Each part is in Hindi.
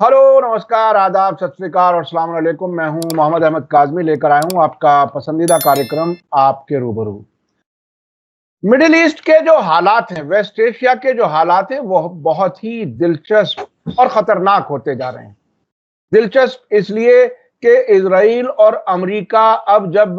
हेलो, नमस्कार, आदाब, सत श्री अकाल और अस्सलाम वालेकुम। मैं हूं मोहम्मद अहमद काज़मी, लेकर आया हूं आपका पसंदीदा कार्यक्रम आपके रूबरू। मिडिल ईस्ट के जो हालात हैं, वेस्ट एशिया के जो हालात हैं, वो बहुत ही दिलचस्प और खतरनाक होते जा रहे हैं। दिलचस्प इसलिए कि इजराइल और अमेरिका अब जब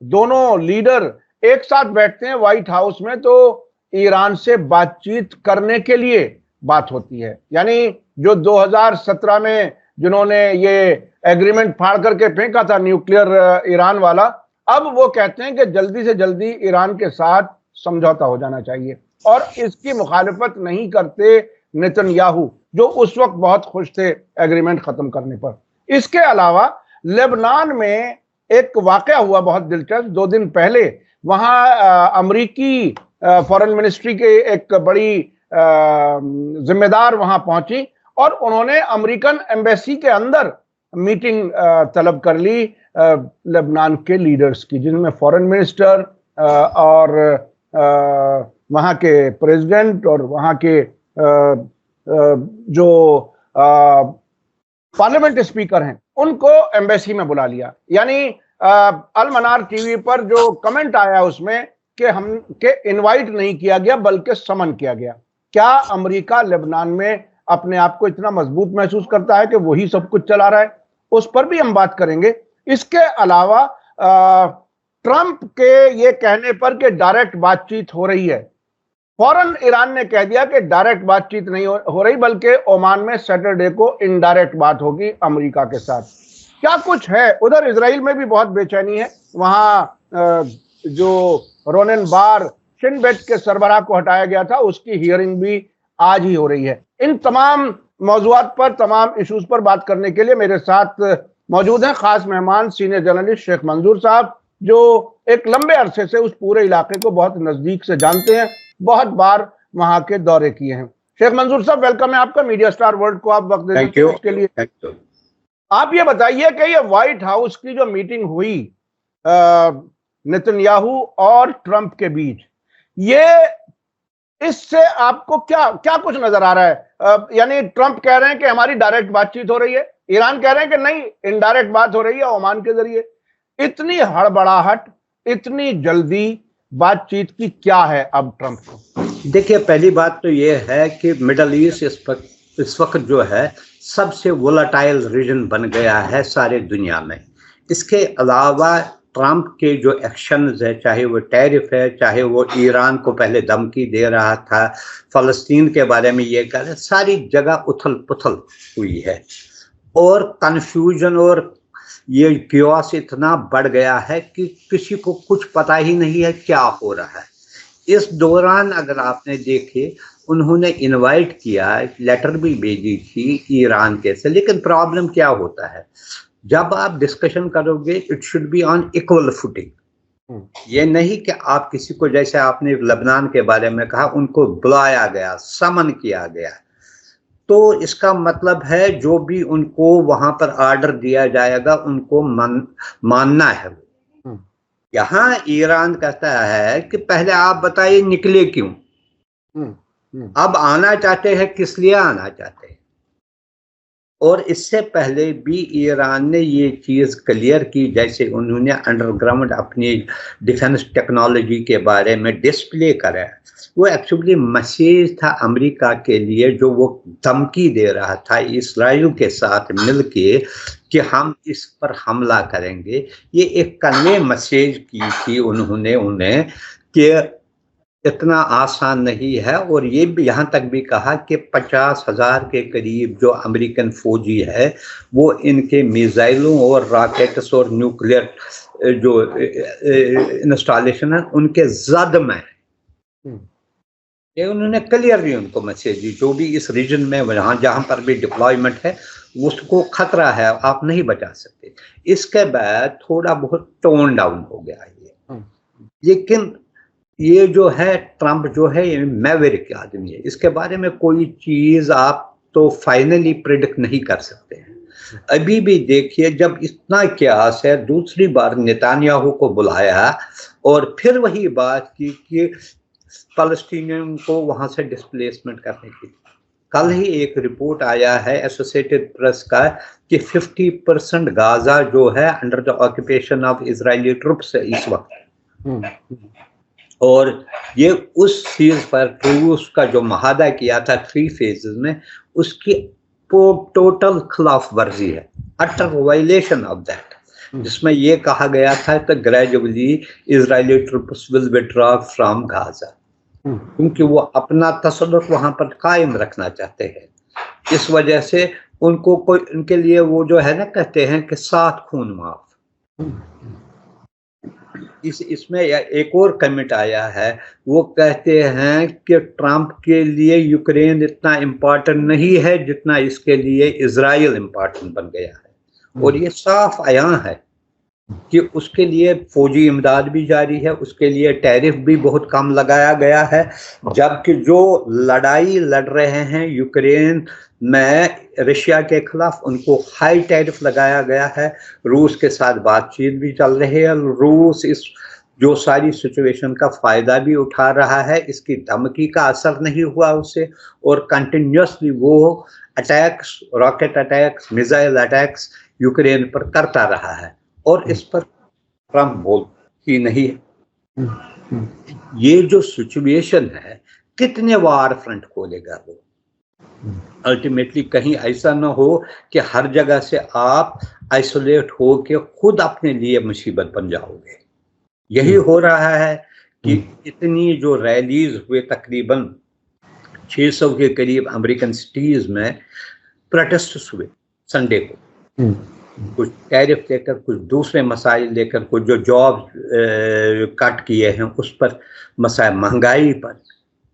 दोनों लीडर एक साथ बैठते हैं व्हाइट हाउस में, तो ईरान से बातचीत करने के लिए बात होती है। यानी जो 2017 में जिन्होंने ये एग्रीमेंट फाड़ करके फेंका था, न्यूक्लियर ईरान वाला, अब वो कहते हैं कि जल्दी से जल्दी ईरान के साथ समझौता हो जाना चाहिए। और इसकी मुखालिफत नहीं करते नेतन्याहू, जो उस वक्त बहुत खुश थे एग्रीमेंट खत्म करने पर। इसके अलावा लेबनान में एक वाकया हुआ बहुत दिलचस्प। 2 दिन पहले वहां अमरीकी फॉरेन मिनिस्ट्री के एक बड़ी जिम्मेदार वहां पहुंची और उन्होंने अमेरिकन एम्बेसी के अंदर मीटिंग तलब कर ली लेबनान के लीडर्स की, जिनमें फॉरेन मिनिस्टर और वहां के प्रेसिडेंट और वहां के जो पार्लियामेंट स्पीकर हैं, उनको एम्बेसी में बुला लिया। यानी अल मनार टीवी पर जो कमेंट आया उसमें कि हम के इनवाइट नहीं किया गया बल्कि समन किया गया। क्या अमेरिका लेबनान में अपने आप को इतना मजबूत महसूस करता है कि वही सब कुछ चला रहा है? उस पर भी हम बात करेंगे। इसके अलावा ट्रंप के ये कहने पर कि डायरेक्ट बातचीत हो रही है, फौरन ईरान ने कह दिया कि डायरेक्ट बातचीत नहीं हो रही, बल्कि ओमान में सैटरडे को इनडायरेक्ट बात होगी अमेरिका के साथ। क्या कुछ है उधर? इजराइल में भी बहुत बेचैनी है। वहां जो रोनेन बार शिन बेट के सरबराह को हटाया गया था, उसकी हियरिंग भी आज ही हो रही है। इन तमाम मौजूआत पर, तमाम इश्यूज पर बात करने के लिए मेरे साथ मौजूद हैं खास मेहमान, सीनियर जर्नलिस्ट शेख मंजूर साहब, जो एक लंबे अरसे से उस पूरे इलाके को बहुत नजदीक से जानते हैं, बहुत बार वहां के दौरे किए हैं। शेख मंजूर साहब, वेलकम है आपका मीडिया स्टार वर्ल्ड को। आप वक्त देने के लिए आप ये बताइए कि ये व्हाइट हाउस की जो मीटिंग हुई नेतन्याहू और ट्रंप के बीच, ये इससे आपको क्या क्या कुछ नजर आ रहा है? यानी ट्रंप कह रहे हैं कि हमारी डायरेक्ट बातचीत हो रही है, ईरान कह रहे हैं कि नहीं, इनडायरेक्ट बात हो रही है ओमान के जरिए। इतनी हड़बड़ाहट, इतनी जल्दी बातचीत की क्या है अब ट्रंप को? देखिए, पहली बात तो ये है कि मिडल ईस्ट इस वक्त जो है सबसे वोलाटाइल रीजन बन गया है सारे दुनिया में। इसके अलावा ट्रंप के जो एक्शंस है, चाहे वो टैरिफ है, चाहे वो ईरान को पहले धमकी दे रहा था, फलस्तीन के बारे में ये कह रहे, सारी जगह उथल पुथल हुई है और कन्फ्यूजन और ये क्योस इतना बढ़ गया है कि किसी को कुछ पता ही नहीं है क्या हो रहा है। इस दौरान अगर आपने देखे, उन्होंने इनवाइट किया, लेटर भी भेजी थी ईरान के से, लेकिन प्रॉब्लम क्या होता है, जब आप डिस्कशन करोगे it should be on equal footing. ये नहीं कि आप किसी को, जैसे आपने लेबनान के बारे में कहा, उनको बुलाया गया, समन किया गया, तो इसका मतलब है जो भी उनको वहां पर ऑर्डर दिया जाएगा उनको मानना है। यहाँ ईरान कहता है कि पहले आप बताइए निकले क्यों, अब आना चाहते हैं, किस लिए आना चाहते हैं। और इससे पहले भी ईरान ने ये चीज क्लियर की, जैसे उन्होंने अंडरग्राउंड अपनी डिफेंस टेक्नोलॉजी के बारे में डिस्प्ले करा। वो एक्चुअली मैसेज था अमेरिका के लिए, जो वो धमकी दे रहा था इस्राइल के साथ मिलके कि हम इस पर हमला करेंगे। ये एक कन्वे मैसेज की थी उन्होंने उन्हें कि इतना आसान नहीं है। और ये भी यहाँ तक भी कहा कि 50,000 के करीब जो अमेरिकन फौजी है वो इनके मिसाइलों और रॉकेट्स और न्यूक्लियर जो इंस्टॉलेशन है उनके जद में। ये उन्होंने क्लियरली उनको मैसेज दी, जो भी इस रीजन में जहाँ पर भी डिप्लॉयमेंट है उसको खतरा है, आप नहीं बचा सकते। इसके बाद थोड़ा बहुत टोन डाउन हो गया ये। लेकिन ये जो है ट्रंप जो है ये मैवरिक आदमी है, इसके बारे में कोई चीज आप तो फाइनली प्रिडिक्ट नहीं कर सकते हैं। अभी भी देखिए, जब इतना क्यास है, दूसरी बार नेतान्याहू को बुलाया और फिर वही बात की कि फलस्तीनियों को वहां से डिस्प्लेसमेंट करने की। कल ही एक रिपोर्ट आया है एसोसिएटेड प्रेस का कि 50% गाजा जो है under the occupation of Israeli troops है इस वक्त। और ये उस चीज पर रूस का जो महादा किया था 3 फेजेस में, उसकी टोटल खिलाफ वर्जी है, अटर वायलेशन ऑफ दैट, जिसमें ये कहा गया था कि gradually Israeli troops will withdraw from Gaza, क्योंकि वो अपना तसल्लुत वहां पर कायम रखना चाहते हैं। इस वजह से उनको कोई, उनके लिए वो जो है ना, कहते हैं कि 7 खून माफ। इसमें एक और कमेंट आया है, वो कहते हैं कि ट्रंप के लिए यूक्रेन इतना इम्पोर्टेंट नहीं है जितना इसके लिए इजराइल इम्पोर्टेंट बन गया है। और ये साफ आया है कि उसके लिए फौजी इमदाद भी जारी है, उसके लिए टैरिफ भी बहुत कम लगाया गया है, जबकि जो लड़ाई लड़ रहे हैं यूक्रेन में रशिया के खिलाफ, उनको हाई टैरिफ लगाया गया है। रूस के साथ बातचीत भी चल रही है, रूस इस जो सारी सिचुएशन का फायदा भी उठा रहा है, इसकी धमकी का असर नहीं हुआ उसे, और कंटिन्यूसली वो attacks, rocket attacks, missile attacks Ukraine पर करता रहा है, और इस पर ट्रंप बोल ही नहीं है। ये जो सिचुएशन है, कितने वार फ्रंट खोलेगा वो? अल्टीमेटली कहीं ऐसा ना हो कि हर जगह से आप आइसोलेट हो के खुद अपने लिए मुसीबत बन जाओगे। यही हो रहा है कि इतनी जो रैलीज हुए, तकरीबन 600 के करीब अमेरिकन सिटीज में प्रोटेस्ट हुए संडे को, कुछ टैरिफ लेकर, कुछ दूसरे मसाइल लेकर, कुछ जो जॉब कट किए हैं उस पर, मसाइल महंगाई पर।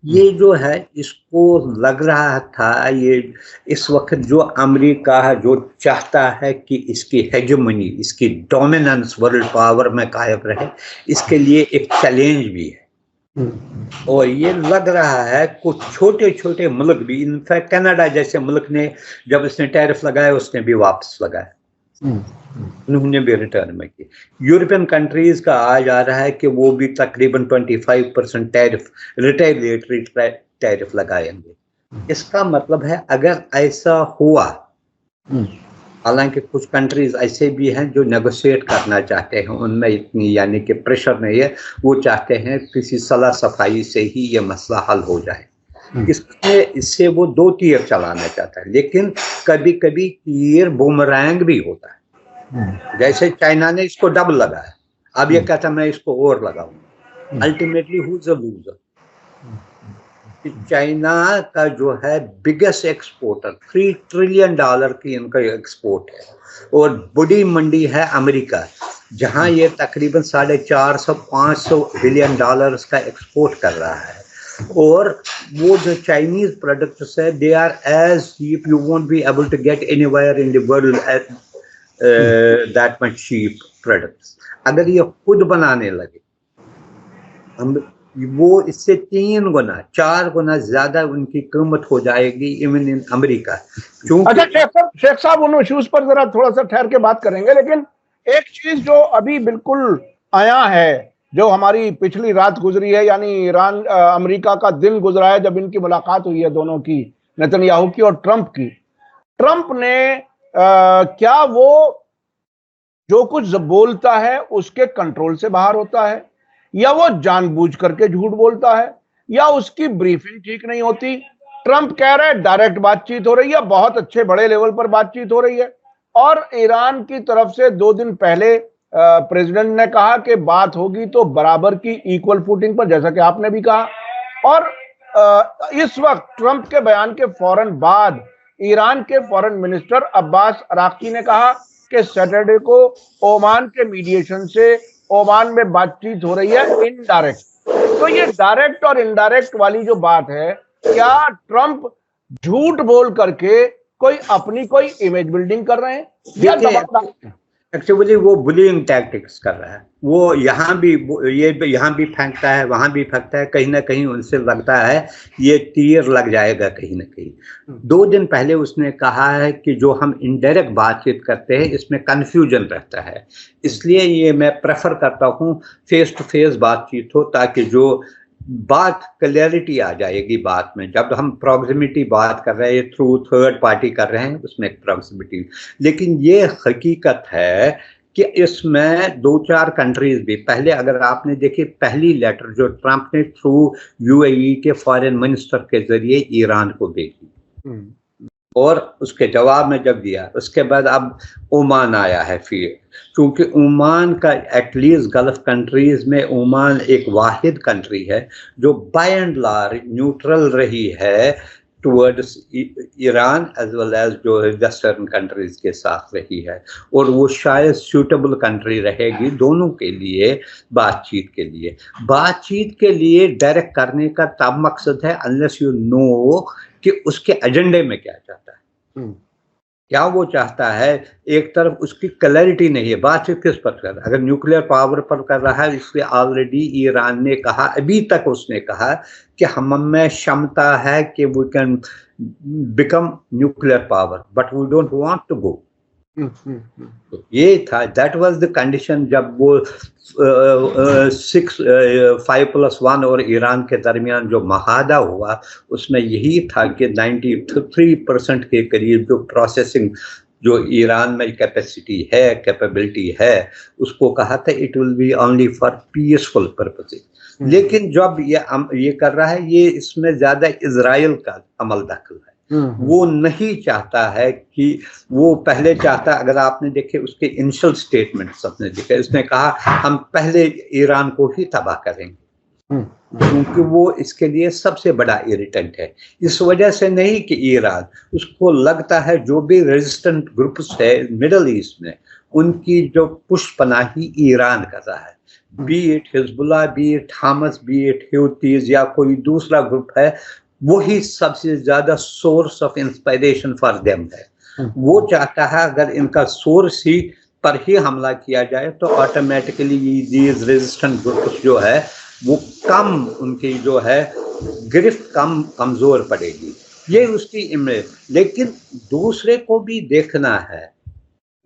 ये जो है, इसको लग रहा था, ये इस वक्त जो अमेरिका जो चाहता है कि इसकी हेजेमनी, इसकी डोमिनेंस वर्ल्ड पावर में कायम रहे, इसके लिए एक चैलेंज भी है। और ये लग रहा है कुछ छोटे छोटे मुल्क भी, इनफैक्ट कनाडा जैसे मुल्क ने जब इसने टैरिफ लगाया, उसने भी वापस लगाया, उन्होंने भी रिटर्न में की। यूरोपियन कंट्रीज का आ जा रहा है कि वो भी तकरीबन 25% टैरिफ, रिटेलिएटरी टैरिफ लगाएंगे। इसका मतलब है अगर ऐसा हुआ, हालांकि कुछ कंट्रीज ऐसे भी हैं जो नेगोशिएट करना चाहते हैं, उनमें इतनी यानी कि प्रेशर नहीं है, वो चाहते हैं किसी सलाह सफाई से ही ये मसला हल हो जाए। इससे वो 2 तीर चलाना चाहता है, लेकिन कभी कभी तीर बुमरैंग भी होता है। जैसे चाइना ने इसको डबल लगाया, अब ये कहता मैं इसको और लगाऊं। Ultimately who is a loser? China का जो है बिगेस्ट एक्सपोर्टर, $3 ट्रिलियन की इनका एक्सपोर्ट है, और बड़ी मंडी है अमेरिका, जहां ये तकरीबन $450-500 बिलियन का एक्सपोर्ट कर रहा है। और वो जो चाइनीज प्रोडक्ट्स है, they are as cheap, you won't be able to get anywhere in the world that much cheap products. अगर ये खुद बनाने लगे, हम वो इससे 3 गुना 4 गुना ज्यादा उनकी कीमत हो जाएगी इवन इन अमेरिका। अच्छा शेख साहब, उन इश्यूज पर जरा थोड़ा सा ठहर के बात करेंगे, लेकिन एक चीज जो अभी बिल्कुल आया है, जो हमारी पिछली रात गुजरी है, यानी ईरान अमेरिका का दिन गुजरा है जब इनकी मुलाकात हुई है दोनों की, नेतन्याहू की और ट्रंप की। ट्रंप ने क्या वो जो कुछ बोलता है उसके कंट्रोल से बाहर होता है, या वो जानबूझ करके झूठ बोलता है, या उसकी ब्रीफिंग ठीक नहीं होती? ट्रंप कह रहे हैं डायरेक्ट बातचीत हो रही है, बहुत अच्छे बड़े लेवल पर बातचीत हो रही है, और ईरान की तरफ से 2 दिन पहले प्रेसिडेंट ने कहा कि बात होगी तो बराबर की इक्वल फुटिंग पर, जैसा कि आपने भी कहा। और इस वक्त ट्रंप के बयान के फौरन बाद ईरान के फॉरेन मिनिस्टर अब्बास अराक्ची ने कहा कि सैटरडे को ओमान के मीडिएशन से ओमान में बातचीत हो रही है इनडायरेक्ट। तो ये डायरेक्ट और इनडायरेक्ट वाली जो बात है, क्या ट्रंप झूठ बोल करके कोई अपनी कोई इमेज बिल्डिंग कर रहे हैं, या दबाव? एक्चुअली वो बुलिंग टैक्टिक्स कर रहा है। वो यहाँ भी फेंकता है, वहां भी फेंकता है, कहीं ना कहीं उनसे लगता है ये तीर लग जाएगा कहीं ना कहीं। 2 दिन पहले उसने कहा है कि जो हम इनडायरेक्ट बातचीत करते हैं इसमें कंफ्यूजन रहता है, इसलिए ये मैं प्रेफर करता हूँ फेस टू फेस बातचीत हो, ताकि जो बात क्लैरिटी आ जाएगी बात में। जब हम प्रॉक्सिमिटी बात कर रहे हैं, थ्रू थर्ड पार्टी कर रहे हैं, उसमें प्रॉक्सिमिटी, लेकिन ये हकीकत है कि इसमें 2-4 कंट्रीज भी, पहले अगर आपने देखी पहली लेटर जो ट्रंप ने थ्रू यूएई के फॉरेन मिनिस्टर के जरिए ईरान को भेजी, और उसके जवाब में जब दिया, उसके बाद अब ओमान आया है। फिर क्योंकि ओमान का एटलीस्ट गल्फ कंट्रीज में ओमान एक वाहिद कंट्री है जो बाय एंड लार्ज न्यूट्रल रही है towards Iran as well as जो वेस्टर्न कंट्रीज के साथ रही है, और वो शायद सूटेबल कंट्री रहेगी दोनों के लिए बातचीत के लिए। बातचीत के लिए डायरेक्ट करने का तब मकसद है अनलेस यू नो कि उसके एजेंडे में क्या चाहता है, क्या वो चाहता है। एक तरफ उसकी क्लैरिटी नहीं है, बातचीत किस पर कर रहा है। अगर न्यूक्लियर पावर पर कर रहा है, इसलिए ऑलरेडी ईरान ने कहा, अभी तक उसने कहा कि हम में क्षमता है कि we can become nuclear power, but we don't want to go. ये था, दैट वाज द कंडीशन जब वो 5+1 और ईरान के दरमियान जो महादा हुआ, उसमें यही था कि 93% के करीब जो प्रोसेसिंग जो ईरान में कैपेसिटी है, कैपेबिलिटी है, उसको कहा था it will be only for peaceful purposes. लेकिन जब ये कर रहा है, ये इसमें ज्यादा इजराइल का अमल दखल है। वो नहीं चाहता है कि, वो पहले चाहता, अगर आपने देखे उसके इनिशियल स्टेटमेंट्स अपने देखे, उसने कहा हम पहले ईरान को ही तबाह करेंगे, क्योंकि वो इसके लिए सबसे बड़ा इरिटेंट है। इस वजह से नहीं कि ईरान, उसको लगता है जो भी रेजिस्टेंट ग्रुप्स है मिडल ईस्ट में, उनकी जो पुष्पनाही ईरान कर रहा है, B it Hezbollah, B it Hamas, B it Houthis या कोई दूसरा ग्रुप है, वही सबसे ज्यादा source of inspiration for them है। वो चाहता है अगर इनका सोर्स ही पर ही हमला किया जाए तो ऑटोमेटिकली दीज रेजिस्टेंट ग्रुप्स जो है वो कम, उनकी जो है गिरफ्त कमजोर पड़ेगी, ये उसकी इमेज। लेकिन दूसरे को भी देखना है।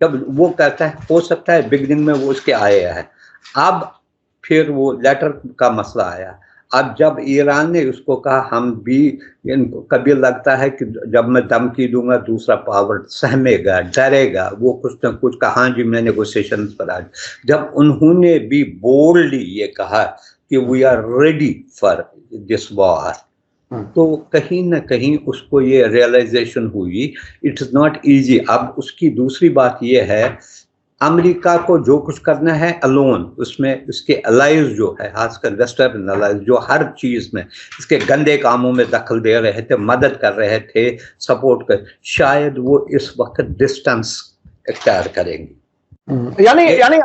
जब वो कहता है, हो सकता है बिगनिंग में वो उसके आए हैं, अब फिर वो लेटर का मसला आया। अब जब ईरान ने उसको कहा हम भी, इनको कभी लगता है कि जब मैं धमकी दूंगा दूसरा पावर सहमेगा, डरेगा, वो कुछ न कुछ कहा जी मैं नेगोशिएशन पर आज, जब उन्होंने भी बोल्डली ये कहा कि we are ready for this war, तो कहीं ना कहीं उसको ये रियलाइजेशन हुई इट इज नॉट इजी। अब उसकी दूसरी बात ये है, अमेरिका को जो कुछ करना है अलोन, उसमें उसके अलाइज जो है, खासकर वेस्टर्न अलाइज जो हर चीज में इसके गंदे कामों में दखल दे रहे थे, मदद कर रहे थे, सपोर्ट कर, शायद वो इस वक्त डिस्टेंस इख्तियार करेंगी। यानी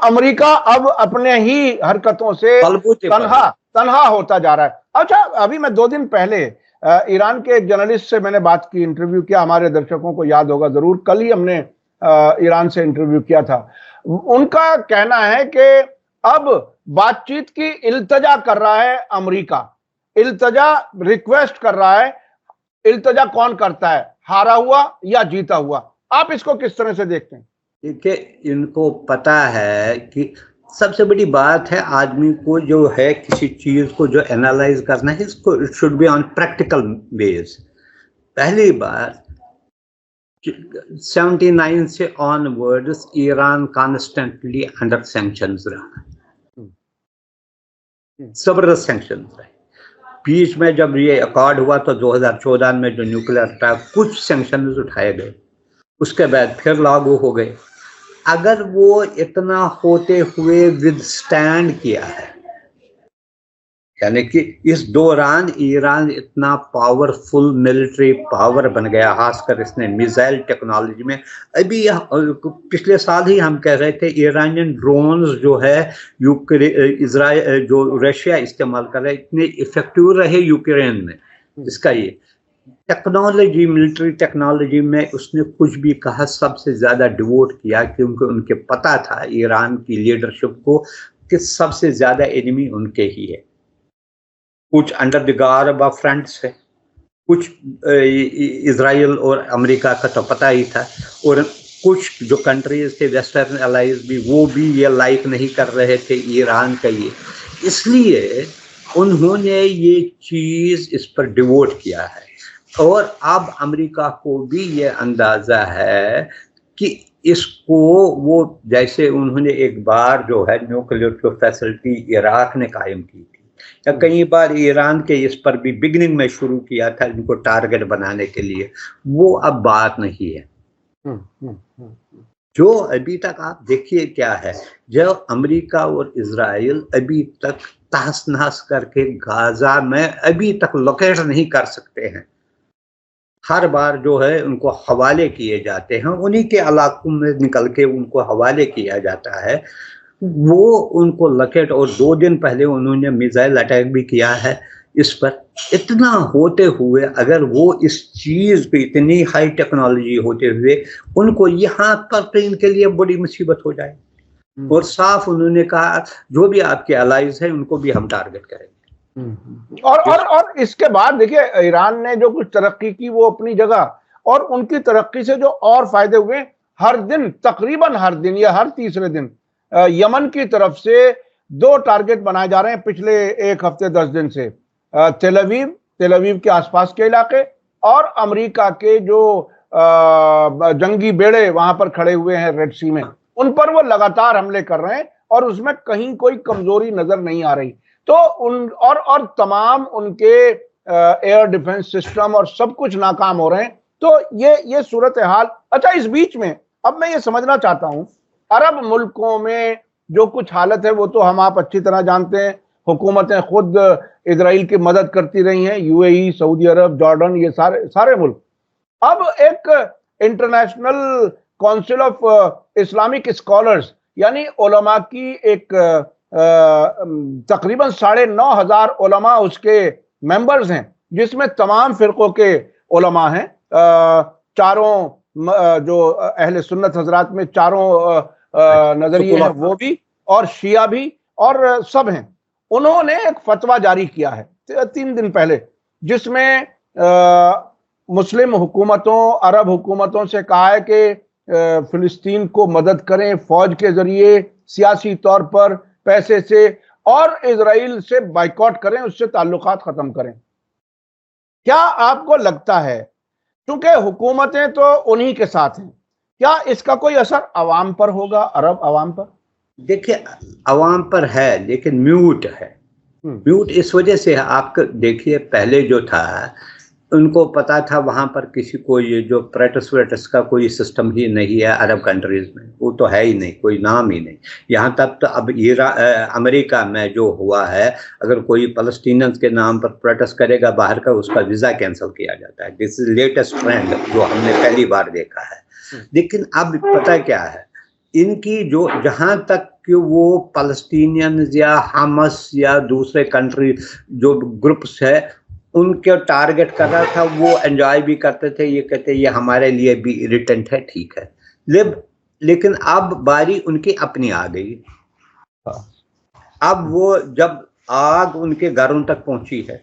अमेरिका अब अपने ही हरकतों से तन्हा होता जा रहा है। अच्छा, अभी मैं 2 दिन पहले ईरान के एक जर्नलिस्ट से मैंने बात की, इंटरव्यू किया, हमारे दर्शकों को याद होगा जरूर, कल ही हमने ईरान से इंटरव्यू किया था। उनका कहना है कि अब बातचीत की इल्तजा कर रहा है अमेरिका, इल्तजा रिक्वेस्ट कर रहा है। इल्तजा कौन करता है, हारा हुआ या जीता हुआ? आप इसको किस तरह से देखते हैं? देखिए, इनको पता है कि सबसे बड़ी बात है आदमी को जो है किसी चीज को जो एनालाइज करना है, इसको it should be on practical base. पहली बात, 79 से onwards Iran constantly under sanctions रहा, जबरदस्त सैंक्शंस रहे। बीच में जब ये अकॉर्ड हुआ तो 2014 में जो न्यूक्लियर अटैक, कुछ सैंक्शंस उठाए गए, उसके बाद फिर लागू हो गए। अगर वो इतना होते हुए विदस्टैंड किया है, यानी कि इस दौरान ईरान इतना पावरफुल मिलिट्री पावर बन गया, खासकर इसने मिसाइल टेक्नोलॉजी में। अभी पिछले साल ही हम कह रहे थे ईरानियन ड्रोन्स जो है इजराइल जो रशिया इस्तेमाल कर रहा है, इतने इफेक्टिव रहे यूक्रेन में। इसका ये टेक्नोलॉजी, मिलिट्री टेक्नोलॉजी में उसने कुछ भी कहा, सबसे ज्यादा डिवोट किया, क्योंकि उनके पता था ईरान की लीडरशिप को कि सबसे ज्यादा एनिमी उनके ही है। कुछ under the garb of fronts है, कुछ इजराइल और अमेरिका का तो पता ही था, और कुछ जो कंट्रीज थे वेस्टर्न अलाइज भी, वो भी ये लाइक नहीं कर रहे थे ईरान का ये। इसलिए उन्होंने ये चीज इस पर डिवोट किया है। और अब अमेरिका को भी ये अंदाजा है कि इसको वो, जैसे उन्होंने एक बार जो है न्यूक्लियर जो फैसिलिटी इराक ने कायम की थी, या कई बार ईरान के इस पर भी बिगिनिंग में शुरू किया था इनको टारगेट बनाने के लिए, वो अब बात नहीं है। जो अभी तक आप देखिए क्या है, जब अमेरिका और इजराइल अभी तक तहस नहस करके गाजा में अभी तक लोकेट नहीं कर सकते हैं, हर बार जो है उनको हवाले किए जाते हैं, उन्हीं के इलाकों में निकल के उनको हवाले किया जाता है, वो उनको लोकेट। और 2 दिन पहले उन्होंने मिसाइल अटैक भी किया है इस पर। इतना होते हुए अगर वो इस चीज पे, इतनी हाई टेक्नोलॉजी होते हुए उनको यहाँ पर तो इनके लिए बड़ी मुसीबत हो जाए। और साफ उन्होंने कहा जो भी आपके अलाइज है उनको भी हम टारगेट करेंगे। और इसके बाद देखिए ईरान ने जो कुछ तरक्की की वो अपनी जगह, और उनकी तरक्की से जो और फायदे हुए, हर दिन तकरीबन हर दिन या हर तीसरे दिन यमन की तरफ से 2 टारगेट बनाए जा रहे हैं पिछले 1 हफ्ते 10 दिन से। तेल अवीव के आसपास के इलाके और अमेरिका के जो जंगी बेड़े वहां पर खड़े हुए हैं रेड सी में, उन पर वो लगातार हमले कर रहे हैं और उसमें कहीं कोई कमजोरी नजर नहीं आ रही। तो और तमाम उनके एयर डिफेंस सिस्टम और सब कुछ नाकाम हो रहे हैं। तो ये सूरत हाल। अच्छा, इस बीच में अब मैं ये समझना चाहता हूं, अरब मुल्कों में जो कुछ हालत है वो तो हम आप अच्छी तरह जानते हैं। हुकूमतें खुद इजराइल की मदद करती रही हैं, यूएई, सऊदी अरब, जॉर्डन, ये सारे मुल्क। अब एक international council of Islamic scholars यानी उलमा की एक तकरीबन 9,500 उलमा उसके मेंबर्स हैं, जिसमें तमाम फिरकों के उलमा हैं। चारों जो अहले सुन्नत हजरात में चारों नजरिए हैं वो भी, और शिया भी, और सब हैं। उन्होंने एक फतवा जारी किया है 3 दिन पहले, जिसमें मुस्लिम हुकूमतों, अरब हुकूमतों से कहा है कि फिलिस्तीन को मदद करें फौज के जरिए, सियासी तौर पर, पैसे से, और इजराइल से बाइकॉट करें, उससे ताल्लुकात खत्म करें। क्या आपको लगता है, क्योंकि हुकूमतें तो उन्हीं के साथ हैं, क्या इसका कोई असर अवाम पर होगा, अरब अवाम पर? देखिए, अवाम पर है लेकिन म्यूट है। म्यूट इस वजह से है, आपको देखिए पहले जो था उनको पता था वहां पर किसी को ये जो प्रेटस का कोई सिस्टम ही नहीं है अरब कंट्रीज में, वो तो है ही नहीं, कोई नाम ही नहीं। यहाँ तक तो अब अमेरिका में जो हुआ है, अगर कोई फलस्तीनियंस के नाम पर प्रोटेस्ट करेगा बाहर का, उसका वीजा कैंसिल किया जाता है। दिस इज लेटेस्ट ट्रेंड जो हमने पहली बार देखा है। लेकिन अब पता क्या है, इनकी जो जहां तक कि वो फलस्तीनियंस या हमस या दूसरे कंट्री जो ग्रुप्स है उनके टारगेट कर रहा था, वो एंजॉय भी करते थे, ये कहते ये हमारे लिए भी इरिटेंट है, ठीक है। लेकिन अब बारी उनकी अपनी आ गई। अब वो जब आग उनके घरों तक पहुंची है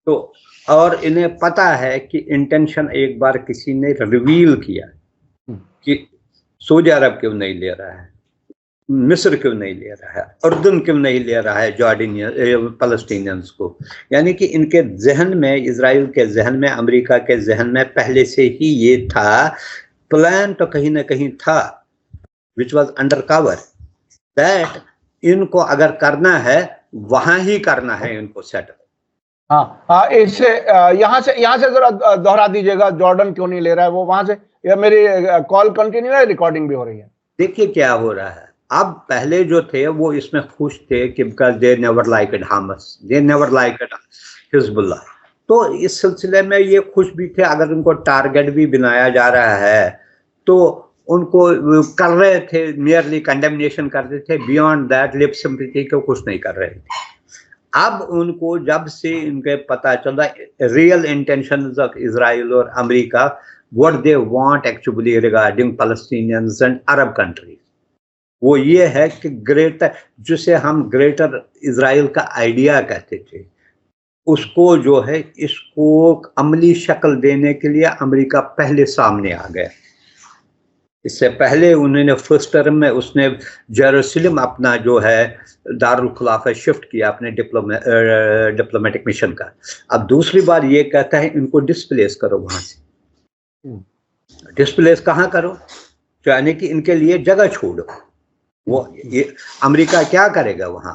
तो, और इन्हें पता है कि इंटेंशन एक बार किसी ने रिवील किया कि सऊदी अरब क्यों नहीं ले रहा है, मिस्र क्यों नहीं ले रहा है, उर्दन क्यों नहीं ले रहा है जॉर्डनियन फलस्तीनियंस को। यानी कि इनके जहन में, इजराइल के जहन में, अमेरिका के जहन में पहले से ही ये था, प्लान तो कहीं ना कहीं था, which was under cover, that इनको अगर करना है वहां ही करना है इनको सेटल। हाँ, इससे यहाँ से जरा दोहरा दीजिएगा, जॉर्डन क्यों नहीं ले रहा है वो वहां से। या मेरी कॉल कंटिन्यू है, रिकॉर्डिंग भी हो रही है। देखिए क्या हो रहा है, अब पहले जो थे वो इसमें खुश थे कि because they never like it Hamas, they never like it Hezbollah, तो इस सिलसिले में ये खुश भी थे। अगर उनको टारगेट भी बनाया जा रहा है तो उनको कर रहे थे, मियरली कंडेमनेशन करते थे, बियॉन्ड दैट लिप सिंपैथी को कुछ नहीं कर रहे थे। अब उनको जब से इनके पता चला रियल इंटेंशंस ऑफ इजराइल और America, what they want actually regarding Palestinians and Arab countries, वो ये है कि ग्रेटर, जिसे हम ग्रेटर इजराइल का आइडिया कहते थे, उसको जो है इसको अमली शक्ल देने के लिए अमेरिका पहले सामने आ गया। इससे पहले उन्होंने फर्स्ट टर्म में उसने जेरूसलम अपना जो है दारुल खुलाफा शिफ्ट किया अपने डिप्लोमेटिक मिशन का। अब दूसरी बार ये कहता है इनको डिस्प्लेस करो वहां से। डिस्प्लेस कहाँ करो, यानी कि इनके लिए जगह छोड़ो। वो ये अमेरिका क्या करेगा वहां?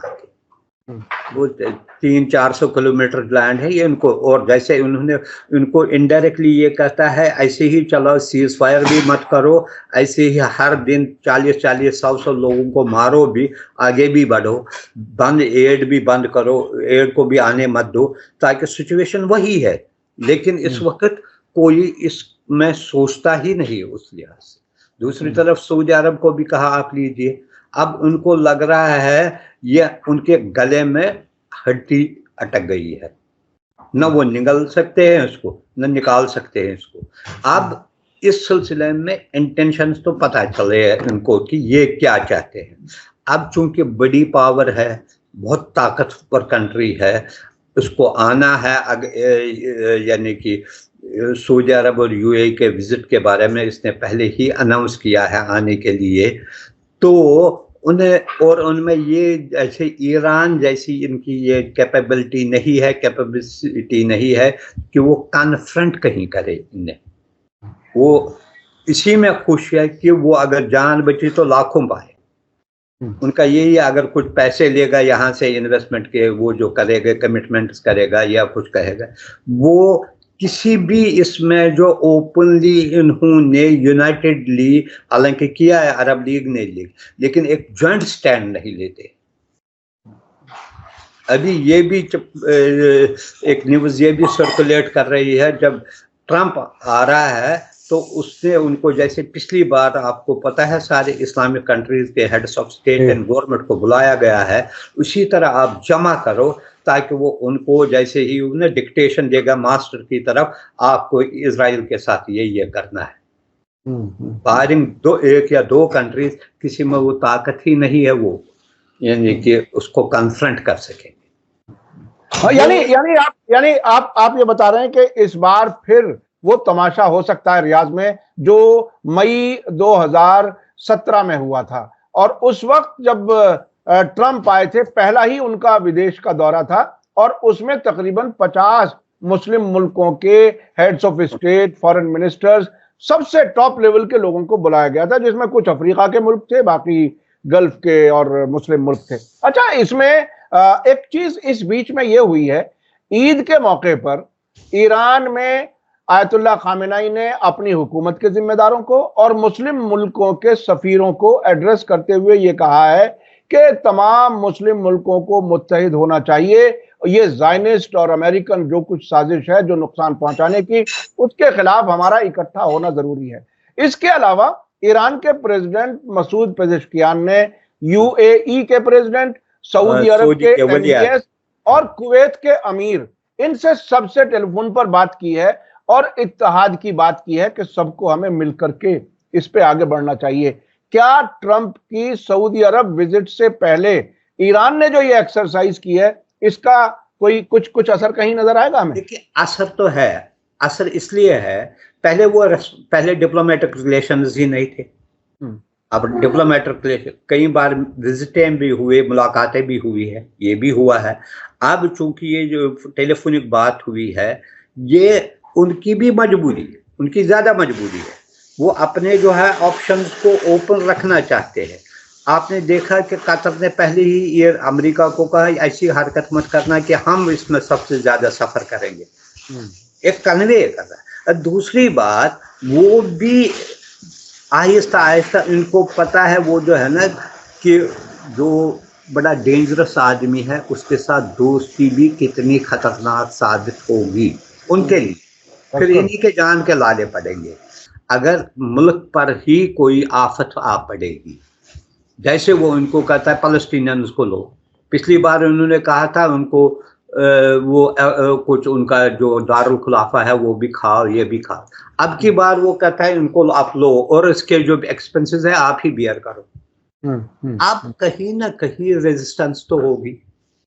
वो 300-400 किलोमीटर लैंड है ये उनको, और जैसे उन्होंने उनको इनडायरेक्टली ये कहता है ऐसे ही चलो, सीज फायर भी मत करो, ऐसे ही हर दिन 40-40, 100 लोगों को मारो भी, आगे भी बढ़ो, बंद एड भी बंद करो, एड को भी आने मत दो, ताकि सिचुएशन वही है। लेकिन इस वक्त कोई इसमें सोचता ही नहीं उस लिहाज से। दूसरी तरफ सऊदी अरब को भी कहा आप लीजिए, अब उनको लग रहा है ये उनके गले में हड्डी अटक गई है, न वो निगल सकते हैं उसको, न निकाल सकते हैं इसको। अब इस सिलसिले में इंटेंशंस तो पता चले इनको कि ये क्या चाहते हैं। अब चूंकि बड़ी पावर है, बहुत ताकतवर कंट्री है, उसको आना है, यानी कि सऊदी अरब और यूएई के विजिट के बारे में इसने पहले ही अनाउंस किया है आने के लिए, तो उन्हें और उनमें ये जैसे ईरान जैसी इनकी ये कैपेबिलिटी नहीं है, कैपेबिलिटी नहीं है कि वो कन्फ्रंट कहीं करे इन्हें। वो इसी में खुश है कि वो अगर जान बची तो लाखों पाए। उनका यही है, अगर कुछ पैसे लेगा यहाँ से इन्वेस्टमेंट के, वो जो करेगा कमिटमेंट्स करेगा या कुछ कहेगा, वो किसी भी इसमें जो ओपनली इन्होंने यूनाइटेडली हालांकि किया है अरब लीग ने, लेकिन एक जॉइंट स्टैंड नहीं लेते। अभी ये भी एक न्यूज़ ये भी सर्कुलेट कर रही है, जब ट्रंप आ रहा है तो उसने उनको, जैसे पिछली बार आपको पता है सारे इस्लामिक कंट्रीज के heads of state and government को बुलाया गया है, उसी तरह आप जमा करो ताकि वो उनको जैसे ही उन्हें डिक्टेशन देगा मास्टर की तरफ, आपको इजराइल के साथ ये करना है। बारिंग एक या दो कंट्रीज, किसी में वो ताकत ही नहीं है वो, यानी कि उसको कन्फ्रंट कर सकेंगे। यानी आप ये बता रहे हैं कि इस बार फिर वो तमाशा हो सकता है रियाज में जो मई 2017 में हुआ था, और उस वक्त जब ट्रंप आए थे, पहला ही उनका विदेश का दौरा था, और उसमें तकरीबन 50 मुस्लिम मुल्कों के heads of state, foreign ministers, सबसे टॉप लेवल के लोगों को बुलाया गया था, जिसमें कुछ अफ्रीका के मुल्क थे, बाकी गल्फ के और मुस्लिम मुल्क थे। अच्छा, इसमें एक चीज इस बीच में यह हुई है, ईद के मौके पर ईरान में आयतुल्लाह खामेनाई ने अपनी हुकूमत के जिम्मेदारों को और मुस्लिम मुल्कों के सफीरों को एड्रेस करते हुए ये कहा है कि तमाम मुस्लिम मुल्कों को मुत्तहिद होना चाहिए, ये ज़ायनिस्ट और अमेरिकन जो कुछ साजिश है जो नुकसान पहुंचाने की, उसके खिलाफ हमारा इकट्ठा होना जरूरी है। इसके अलावा ईरान के प्रेसिडेंट मसूद पेजेश्कियान ने यूएई के प्रेसिडेंट, सऊदी अरब के एमबीएस और कुवैत के अमीर, इनसे सबसे टेलीफोन पर बात की है और इत्तेहाद की बात की है कि सबको हमें मिलकर के इस पे आगे बढ़ना चाहिए। क्या ट्रंप की सऊदी अरब विजिट से पहले ईरान ने जो ये एक्सरसाइज की है, इसका कोई कुछ असर कहीं नजर आएगा हमें? देखिए, असर तो है। असर इसलिए है, पहले डिप्लोमेटिक रिलेशंस ही नहीं थे। अब डिप्लोमेटिक रिलेशन, कई बार विजिटें भी हुए, मुलाकातें भी हुई है, ये भी हुआ है। अब चूंकि ये जो टेलीफोनिक बात हुई है, ये उनकी भी मजबूरी है, उनकी ज्यादा मजबूरी है। वो अपने जो है ऑप्शंस को ओपन रखना चाहते हैं। आपने देखा कि कतर ने पहले ही ये अमेरिका को कहा ऐसी हरकत मत करना कि हम इसमें सबसे ज्यादा सफर करेंगे, एक कन्वे कर रहा है। दूसरी बात, वो भी आहिस्ता आहिस्ता इनको पता है, वो जो है ना कि जो बड़ा डेंजरस आदमी है उसके साथ दोस्ती भी कितनी खतरनाक साबित होगी उनके लिए। फिर इन्हीं के जान के लाले पड़ेंगे अगर मुल्क पर ही कोई आफत आ पड़ेगी। जैसे वो उनको कहता है फलस्तीनियंस को लो, पिछली बार उन्होंने कहा था उनको कुछ उनका जो दारुल खुलाफा है वो भी खाओ, ये भी खाओ। अब की बार वो कहता है उनको आप लो और इसके जो एक्सपेंसेस है आप ही बियर करो। अब कहीं ना कहीं रेजिस्टेंस तो होगी,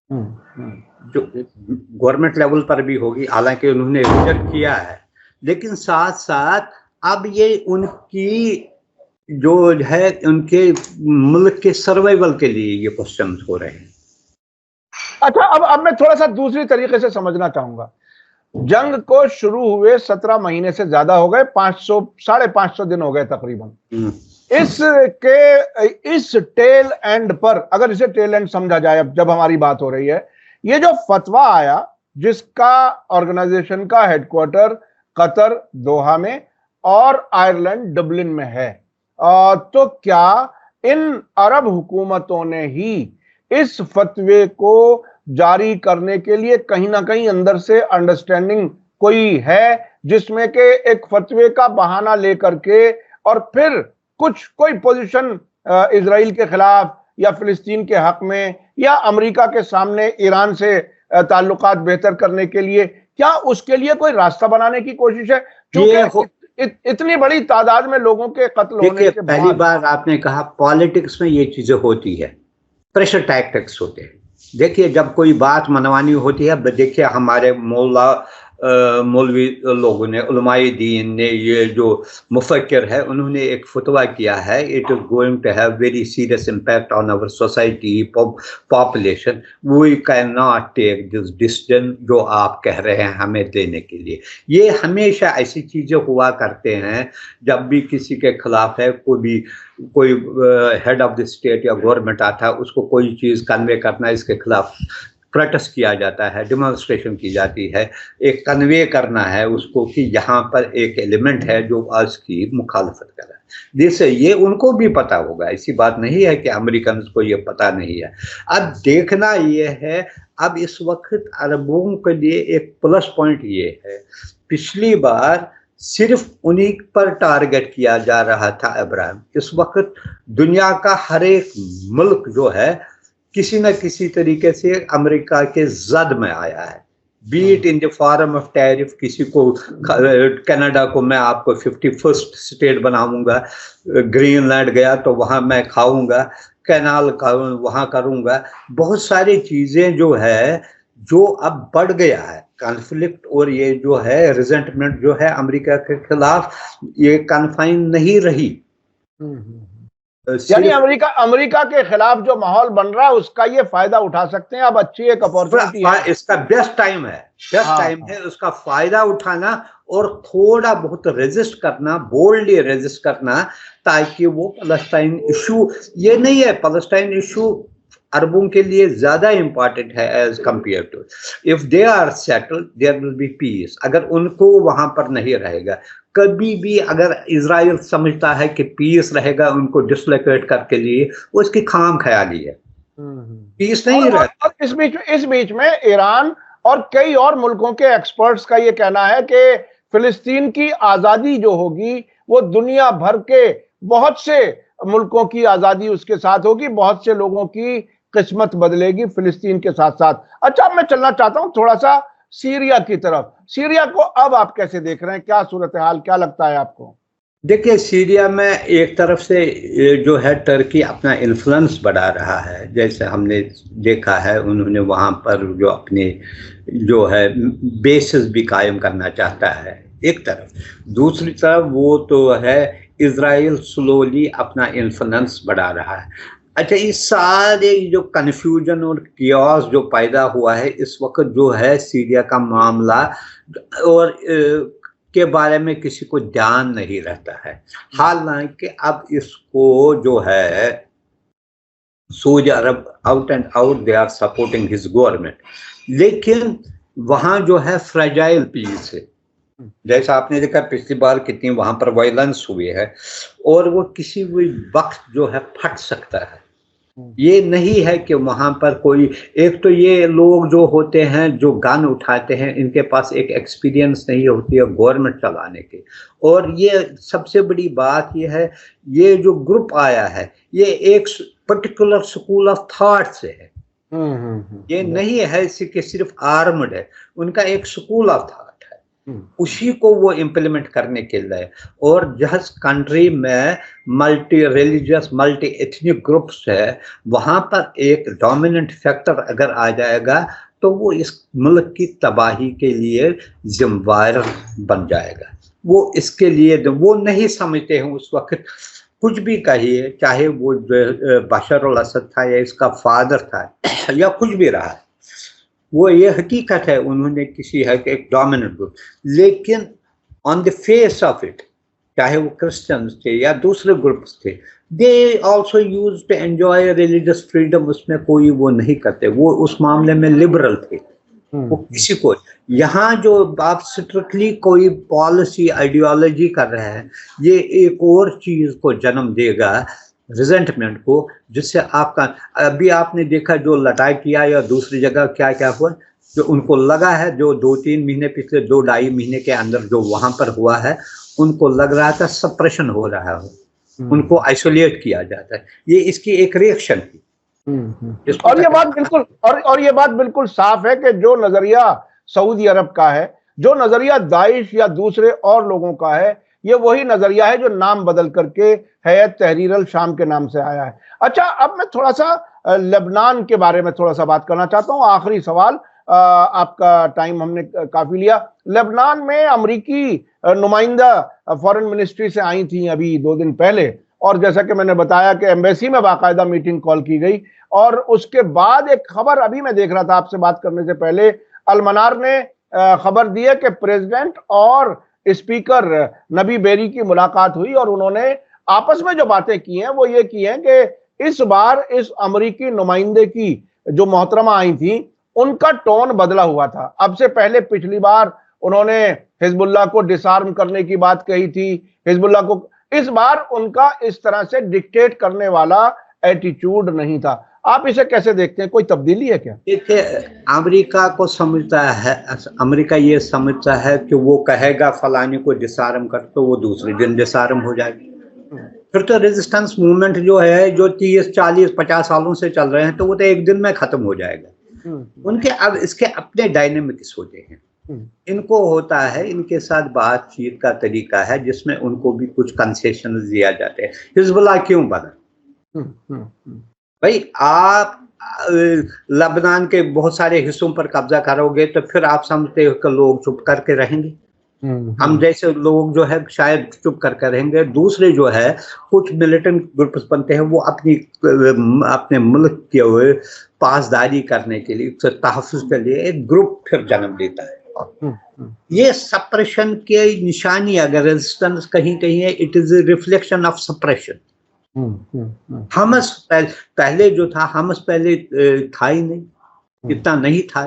जो गवर्नमेंट लेवल पर भी होगी, हालांकि उन्होंने रिजेक्ट किया है, लेकिन साथ साथ अब ये उनकी जो है उनके मुल्क के सर्वाइवल के लिए ये क्वेश्चन हो रहे हैं। अच्छा, अब मैं थोड़ा सा दूसरी तरीके से समझना चाहूंगा। जंग को शुरू हुए 17 महीने से ज्यादा हो गए, 550 दिन हो गए तकरीबन। इस टेल एंड पर, अगर इसे टेल एंड समझा जाए, अब जब हमारी बात हो रही है, ये जो फतवा आया जिसका ऑर्गेनाइजेशन का हेडक्वार्टर कतर दोहा में और आयरलैंड डबलिन में है, तो क्या इन अरब हुकूमतों ने ही इस फतवे को जारी करने के लिए कहीं ना कहीं अंदर से अंडरस्टैंडिंग कोई है, जिसमें के एक फतवे का बहाना लेकर के और फिर कोई पोजीशन इजराइल के खिलाफ या फिलिस्तीन के हक में या अमेरिका के सामने ईरान से ताल्लुकात बेहतर करने के लिए, क्या उसके लिए कोई रास्ता बनाने की कोशिश है? क्योंकि इतनी बड़ी तादाद में लोगों के कत्ल होने के बाद, पहली बार आपने कहा पॉलिटिक्स में ये चीजें होती है, प्रेशर टैक्टिक्स होते हैं। देखिए, जब कोई बात मनवानी होती है, देखिए हमारे मौलवी लोगों ने, उलमाए दीन ने, ये जो मुफक्किर है, उन्होंने एक फतवा किया है, it is going to have very serious impact on our society population, we can not take this decision जो आप कह रहे हैं हमें देने के लिए। ये हमेशा ऐसी चीज़ें हुआ करते हैं जब भी किसी के खिलाफ है, कोई हेड ऑफ द स्टेट या गवर्नमेंट आता है, उसको कोई चीज़ कन्वे करना, इसके खिलाफ प्रोटेस्ट किया जाता है, डेमोन्स्ट्रेशन की जाती है, एक कन्वे करना है उसको कि यहाँ पर एक एलिमेंट है जो आज की मुखालफत कर रहा है। जिससे ये उनको भी पता होगा, ऐसी बात नहीं है कि अमेरिकन को ये पता नहीं है। अब देखना ये है, अब इस वक्त अरबों के लिए एक प्लस पॉइंट ये है, पिछली बार सिर्फ उन्हीं पर टारगेट किया जा रहा था अब्राहम, इस वक्त दुनिया का हर एक मुल्क जो है किसी न किसी तरीके से अमेरिका के जद में आया है, beat in the form of tariff. किसी को, कनाडा को मैं आपको 51st स्टेट बनाऊंगा, ग्रीनलैंड गया तो वहाँ मैं खाऊंगा, कैनाल वहाँ करूंगा, बहुत सारी चीज़ें जो है जो अब बढ़ गया है कॉन्फ्लिक्ट, और ये जो है रिजेंटमेंट जो है अमेरिका के खिलाफ, ये कन्फाइन नहीं रही। यानी अमेरिका के खिलाफ जो माहौल बन रहा है उसका ये फायदा उठा सकते हैं। अब अच्छी एक अपॉर्चुनिटी है, इसका बेस्ट टाइम है उसका फायदा उठाना और थोड़ा बहुत रेजिस्ट करना, बोल्डली रेजिस्ट करना, ताकि वो पैलेस्टाइन इशू, ये नहीं है पैलेस्टाइन इशू अरबों के लिए ज्यादा इंपॉर्टेंट है as compare to, if they are settled there will be peace. अगर उनको वहां पर नहीं रहेगा, कभी भी अगर इजराइल समझता है कि पीस रहेगा उनको डिसलोकेट करके लिए, वो इसकी खाम ख्याली है, पीस नहीं रहता। और इस बीच में ईरान और कई और मुल्कों के एक्सपर्ट्स का ये कहना है कि फिलिस्तीन की आजादी जो होगी वो दुनिया भर के बहुत से मुल्कों की आजादी उसके साथ होगी, बहुत से लोगों की किस्मत बदलेगी फिलिस्तीन के साथ साथ। अच्छा, मैं चलना चाहता हूं थोड़ा सा सीरिया की तरफ। सीरिया को अब आप कैसे देख रहे हैं, क्या सूरत हाल, क्या लगता है आपको? देखिए, सीरिया में एक तरफ से जो है टर्की अपना इन्फ्लुएंस बढ़ा रहा है, जैसे हमने देखा है उन्होंने वहाँ पर जो अपने जो है बेसिस भी कायम करना चाहता है एक तरफ, दूसरी तरफ वो तो है इजराइल स्लोली अपना इन्फ्लुएंस बढ़ा रहा है। अच्छा, इस सारे जो कन्फ्यूजन और कियोस जो पैदा हुआ है इस वक्त जो है सीरिया का मामला, और के बारे में किसी को ध्यान नहीं रहता है। हालांकि अब इसको जो है Saudi Arab out and out they are supporting his government, लेकिन वहाँ जो है फ्रेजाइल पीस है, जैसा आपने देखा पिछली बार कितनी वहां पर वायलेंस हुई है, और वो किसी भी वक्त जो है फट सकता है। ये नहीं है कि वहां पर कोई, एक तो ये लोग जो होते हैं जो गन उठाते हैं इनके पास एक एक्सपीरियंस नहीं होती है गवर्नमेंट चलाने की, और ये सबसे बड़ी बात ये है, ये जो ग्रुप आया है ये एक पर्टिकुलर स्कूल ऑफ थॉट से है, ये नहीं है कि सिर्फ आर्मड है, उनका एक स्कूल ऑफ थॉट, उसी को वो इम्प्लीमेंट करने के लिए। और जिस कंट्री में multi religious multi ethnic groups है, वहाँ पर एक डोमिनेंट फैक्टर अगर आ जाएगा तो वो इस मुल्क की तबाही के लिए जिम्मेवार बन जाएगा। वो इसके लिए वो नहीं समझते हैं उस वक्त कुछ भी कहिए, चाहे वो बशर अल असद था या इसका फादर था या कुछ भी रहा, वो ये हकीकत है उन्होंने किसी है एक डोमिनेंट ग्रुप, लेकिन on the face of it चाहे वो क्रिश्चियंस थे या दूसरे ग्रुप्स थे, they also use to enjoy religious freedom, उसमें कोई वो नहीं करते, वो उस मामले में लिबरल थे। वो किसी को यहाँ जो आप स्ट्रिक्टली कोई पॉलिसी आइडियोलॉजी कर रहे हैं, ये एक और चीज को जन्म देगा, रिजेंटमेंट को, जिससे आपका अभी आपने देखा जो लड़ाई किया या दूसरी जगह क्या क्या हुआ, जो उनको लगा है जो 2-3 महीने पिछले 2-2.5 महीने के अंदर जो वहां पर हुआ है, उनको लग रहा था सप्रेशन हो रहा है, उनको आइसोलेट किया जाता है, ये इसकी एक रिएक्शन थी। और ये बात बिल्कुल और ये बात बिल्कुल साफ है कि जो नजरिया सऊदी अरब का है, जो नजरिया दाइश या दूसरे और लोगों का है, ये वही नजरिया है जो नाम बदल करके हैयत तहरीर अल शाम के नाम से आया है। अच्छा, अब मैं थोड़ा सा लेबनान के बारे में थोड़ा सा बात करना चाहता हूँ। आखिरी सवाल, आपका टाइम हमने काफी लिया। लेबनान में अमरीकी नुमाइंदा फॉरेन मिनिस्ट्री से आई थी अभी 2 दिन पहले, और जैसा कि मैंने बताया कि एम्बेसी में बाकायदा मीटिंग कॉल की गई, और उसके बाद एक खबर अभी मैं देख रहा था आपसे बात करने से पहले, अलमनार ने खबर दी है कि प्रेसिडेंट और स्पीकर नबी बेरी की मुलाकात हुई और उन्होंने आपस में जो बातें की हैं वो ये की हैं कि इस बार इस अमरीकी नुमाइंदे की जो मोहतरमा आई थी उनका टोन बदला हुआ था। अब से पहले पिछली बार उन्होंने हिजबुल्लाह को डिसआर्म करने की बात कही थी, हिजबुल्लाह को, इस बार उनका इस तरह से डिक्टेट करने वाला एटीट्यूड नहीं था। आप इसे कैसे देखते हैं, कोई तब्दीली है क्या? देखिए, अमेरिका को समझता है, अमेरिका ये समझता है कि वो कहेगा फलाने को डिसआर्म कर तो वो दूसरे दिन डिसआर्म हो जाएगी। फिर तो रेजिस्टेंस मूवमेंट जो है जो 30-40-50 सालों से चल रहे हैं, तो वो तो एक दिन में खत्म हो जाएगा। उनके अब इसके अपने डायनेमिक्स होते हैं, इनको होता है, इनके साथ बातचीत का तरीका है जिसमें उनको भी कुछ कंसेशन दिया जाते हैं। हिजबुल्लाह क्यों बना? भाई, आप लेबनान के बहुत सारे हिस्सों पर कब्जा करोगे तो फिर आप समझते हो कि लोग चुप करके रहेंगे? हम जैसे लोग जो है शायद चुप करके रहेंगे। दूसरे जो है कुछ मिलिटेंट ग्रुप्स बनते हैं, वो अपने मुल्क के हुए पासदारी करने के लिए, तहफ़्फ़ुज़ के लिए एक ग्रुप फिर जन्म लेता है। ये सप्रेशन की निशानी, अगर रेजिस्टेंस कहीं कहीं है, it is a reflection of suppression. हमस पहले जो था, हमस पहले था ही नहीं, इतना नहीं था।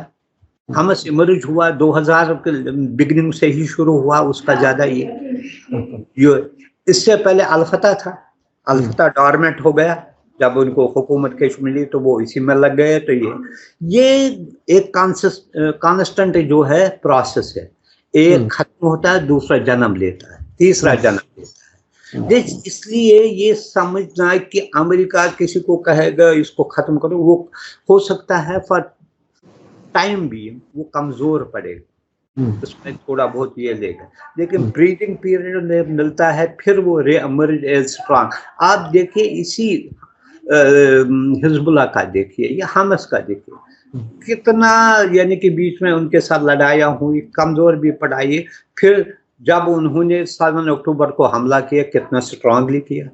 हमस इमर्ज हुआ 2000 के बिगिनिंग से ही शुरू हुआ, उसका ज्यादा ये इससे पहले अलफता था, अलफता डॉर्मेंट हो गया, जब उनको हुकूमत कैश मिली तो वो इसी में लग गए। तो ये एक कांस्टेंट जो है प्रोसेस है, एक खत्म होता है, दूसरा जन्म लेता है, तीसरा जन्म लेता है। इसलिए ये समझना है कि अमेरिका किसी को कहेगा इसको खत्म करो, वो हो सकता है फॉर टाइम भी वो कमजोर पड़ेगा, उसमें थोड़ा बहुत ये लेगा, लेकिन ब्रीदिंग पीरियड मिलता है, फिर वो रीअमर्ज एज स्ट्रांग। आप देखिए इसी हिजबुल्लाह का देखिए या हमस का देखिए, कितना यानी कि बीच में उनके साथ लड़ाइयाँ हुई, कमजोर भी पड़ाई, फिर जब उन्होंने 7 अक्टूबर को हमला किया कितना स्ट्रांगली किया,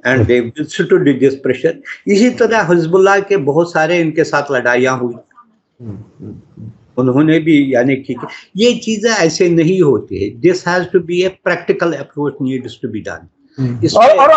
एंड दे विथस्टूड दिस प्रेशर। इसी तरह हिजबुल्लाह के बहुत सारे इनके साथ लड़ाइयाँ हुई, उन्होंने भी यानी कि ये चीजें ऐसे नहीं होती है। This has to be a practical approach needs to be done. और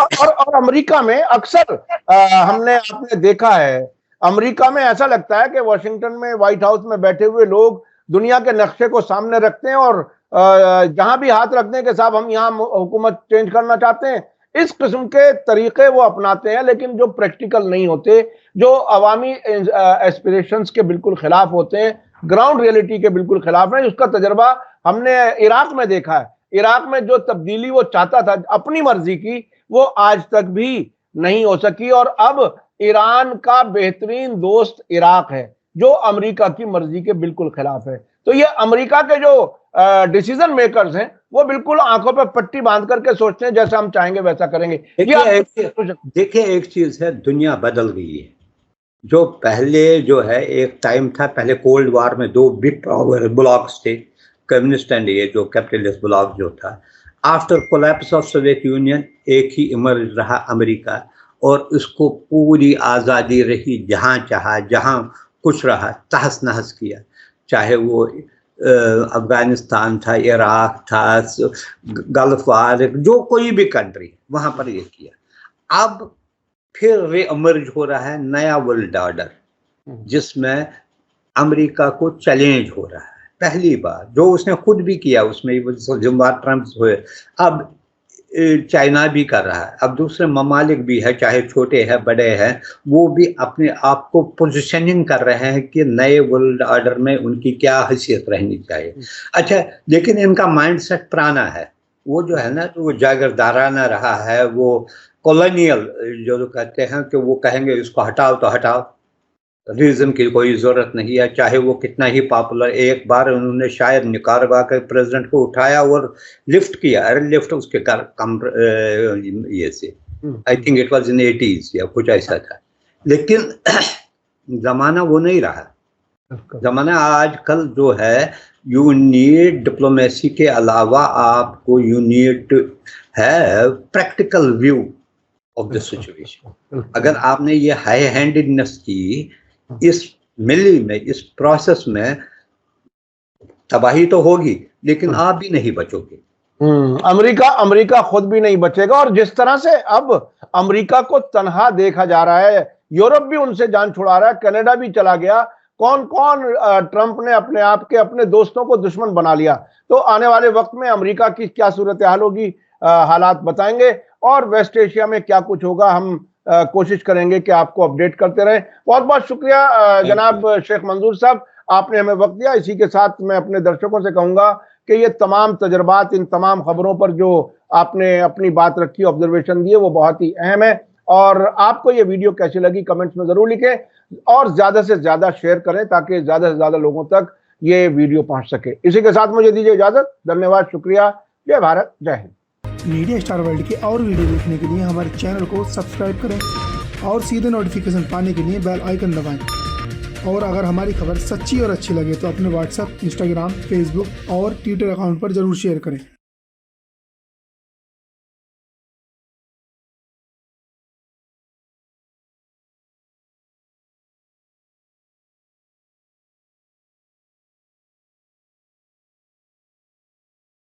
अमेरिका में अक्सर आपने देखा है, अमेरिका में ऐसा लगता है कि वॉशिंगटन में व्हाइट हाउस में बैठे हुए लोग दुनिया के नक्शे को सामने रखते हैं और जहां भी हाथ रखते हैं कि साहब हम यहाँ हुकूमत चेंज करना चाहते हैं, इस किस्म के तरीके वो अपनाते हैं, लेकिन जो प्रैक्टिकल नहीं होते, जो अवामी एस्पिरेशंस के बिल्कुल खिलाफ होते हैं, ग्राउंड रियलिटी के बिल्कुल खिलाफ है। उसका तजर्बा हमने इराक में देखा है। इराक में जो तब्दीली वो चाहता था अपनी मर्जी की, वो आज तक भी नहीं हो सकी, और अब ईरान का बेहतरीन दोस्त इराक है जो अमेरिका की मर्जी के बिल्कुल खिलाफ है। तो ये अमेरिका के जो डिसीजन मेकर्स हैं वो बिल्कुल आंखों पे पट्टी बांध करके सोचते हैं जैसा हम चाहेंगे वैसा करेंगे। देखिए एक चीज है, दुनिया बदल गई है। जो पहले जो है एक टाइम था, पहले कोल्ड वॉर में 2 बिग पावर ब्लॉक्स थे, कम्युनिस्ट एंड ये जो कैपिटलिस्ट ब्लॉक जो था। After collapse of Soviet union एक ही इमर्ज रहा अमेरिका, और उसको पूरी आज़ादी रही, जहाँ चाहा जहाँ कुछ रहा तहस नहस किया, चाहे वो अफगानिस्तान था, इराक था, गल्फ वार, जो कोई भी कंट्री वहाँ पर ये किया। अब फिर रीइमर्ज हो रहा है नया वर्ल्ड ऑर्डर, जिसमें अमेरिका को चैलेंज हो रहा है पहली बार, जो उसने खुद भी किया, उसमें जिम्बाब्वे ट्रम्प हुए, अब चाइना भी कर रहा है, अब दूसरे ममालिक भी है, चाहे छोटे हैं बड़े हैं, वो भी अपने आप को पोजिशनिंग कर रहे हैं कि नए वर्ल्ड ऑर्डर में उनकी क्या हैसियत रहनी चाहिए। अच्छा, लेकिन इनका माइंडसेट पुराना है, वो जो है ना, तो वो जागीरदाराना रहा है, वो कॉलोनियल जो कहते हैं कि वो कहेंगे इसको हटाओ तो हटाओ, रीजन की कोई ज़रूरत नहीं है, चाहे वो कितना ही पॉपुलर। एक बार उन्होंने शायद निकाराग्वा के प्रेसिडेंट को उठाया और लिफ्ट किया, अरे लिफ्ट उसके कम ये से, I think it was in 80s या कुछ ऐसा था। लेकिन ज़माना वो नहीं रहा, ज़माना आजकल जो है, यू नीड डिप्लोमेसी के अलावा आपको यू नीड है practical view of the situation. अगर आपने ये हाई हैंडेडनेस की इस मिली में, इस प्रोसेस में, तबाही तो होगी, लेकिन आप भी नहीं बचोगे। अमेरिका खुद भी नहीं बचेगा। और जिस तरह से अब अमेरिका को तनहा देखा जा रहा है, यूरोप भी उनसे जान छुड़ा रहा है, कनाडा भी चला गया, कौन कौन ट्रंप ने अपने आप के अपने दोस्तों को दुश्मन बना लिया। तो आने वाले वक्त में अमेरिका की क्या सूरत हाल होगी, हालात बताएंगे, और वेस्ट एशिया में क्या कुछ होगा, हम कोशिश करेंगे कि आपको अपडेट करते रहें। बहुत बहुत शुक्रिया जनाब शेख मंजूर साहब, आपने हमें वक्त दिया। इसी के साथ मैं अपने दर्शकों से कहूंगा कि ये तमाम तजर्बात, इन तमाम खबरों पर जो आपने अपनी बात रखी, ऑब्जर्वेशन दिए, वो बहुत ही अहम है। और आपको ये वीडियो कैसी लगी कमेंट्स में जरूर लिखें, और ज्यादा से ज्यादा शेयर करें ताकि ज्यादा से ज्यादा लोगों तक ये वीडियो पहुंच सके। इसी के साथ मुझे दीजिए इजाजत। धन्यवाद, शुक्रिया, जय भारत, जय हिंद। मीडिया स्टार वर्ल्ड के और वीडियो देखने के लिए हमारे चैनल को सब्सक्राइब करें और सीधे नोटिफिकेशन पाने के लिए बेल आइकन दबाएं। और अगर हमारी खबर सच्ची और अच्छी लगे तो अपने व्हाट्सएप, इंस्टाग्राम, फेसबुक और ट्विटर अकाउंट पर जरूर शेयर करें।